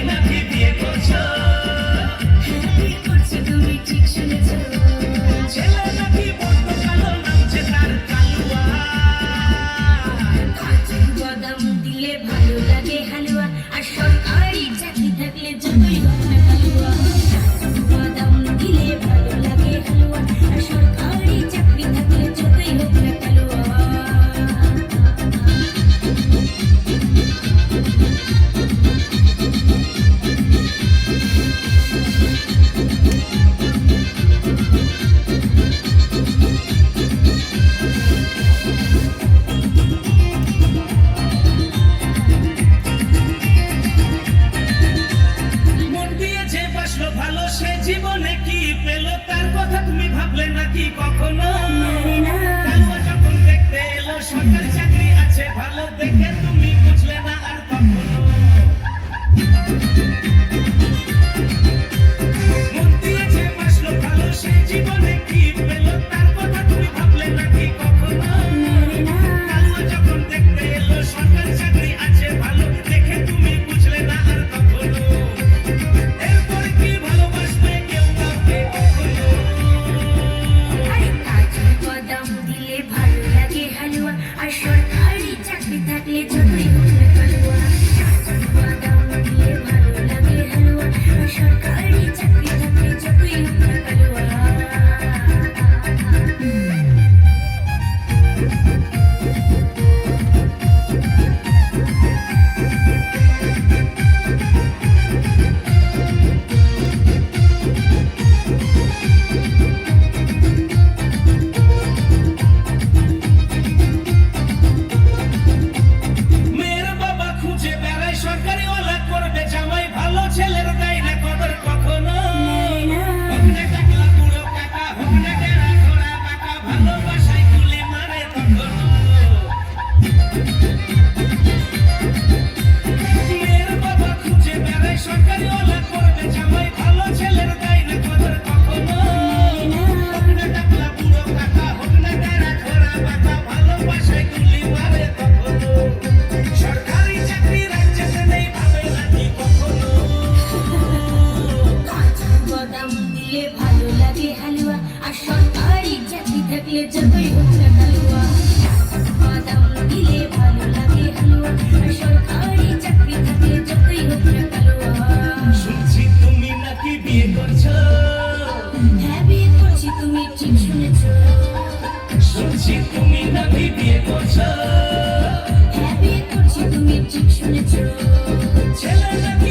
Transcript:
নাকি বিয়ে করছো? বিয়ে করছো তুমি ঠিক শুনেছো। ছেলে নাকি বড্ড কালো, নামছে তার কালুয়া। কাজু বাদাম দিলে ভালো লাগে হালুয়া, আর সরকারি চাকরি থাকলে যতই হোক না কালুয়া। কাজু বাদাম দিলে ভালো লাগে হালুয়া, আর সরকারি চাকরি থাকলে যতই হোক না কালুয়া। মন দিয়ে যে বাসলো ভালো, সে জীবনে কি পেল? তার কথা তুমি ভাবলে নাকি কখনো? কালুয়া যখন দেখতে এলো, সরকারি চাকরি আছে ভালো, দেখে তুমি বুঝলে না আর কখনো। মন দিয়ে যে বাসলো ভালো, সে জীবনে কি পেল? তার কথা তুমি ভাবলে নাকি কখনো? কালুয়া যখন দেখতে এলো, সরকারি চাকরি আছে ভালো, দেখে তুমি বুঝলে না আর কখনো। এরপরে কি ভালোবাসবে কেউ কাউকে কখনো? আরে কাজু বাদাম দিলে ভালো লাগে হালুয়া, আর সরকারি চাকরি থাকলে যতই হোক না কালুয়া। কাজু বাদাম দিলে ভালো লাগে হালুয়া, আর সরকারি চাকরি থাকলে যতই হোক না কালুয়া। মেয়ের বাবা খুঁজে বেড়ায় সরকারিওয়ালা করবে জামাই, ভালো ছেলের দেয় না কদর কখনো। হোক না টাকলা বুড়ো কাকা, হোক না টেরা ঘোড়া বাঁকা, ভালোবাসায় গুলি মারে তখনো। মেয়ের বাবা খুঁজে বেড়ায় সরকারিওয়ালা করবে জামাই, ভালো ছেলের দেয় না কদর কখনো। হোক না টাকলা বুড়ো কাকা, হোক না টেরা ঘোড়া বাঁকা, ভালোবাসায় গুলি মারে তখনো। সরকারি চাকরি রাজ্যে নেই, ভাবে নাকি কখনো? কাজু বাদাম দিলে ভালো লাগে হালুয়া, আর সরকারি চাকরি থাকলে যতই হোক না কালুয়া। কাজু বাদাম দিলে ভালো লাগে হালুয়া, আর সরকারি চাকরি থাকলে যতই হোক না কালুয়া। শুনছি তুমি নাকি বিয়ে করছো? হ্যাঁ বিয়ে করছি তুমি ঠিক শুনেছো। শুনছি তুমি নাকি বিয়ে করছো? হ্যাঁ বিয়ে করছি তুমি ঠিক শুনেছো। ছেলে নাকি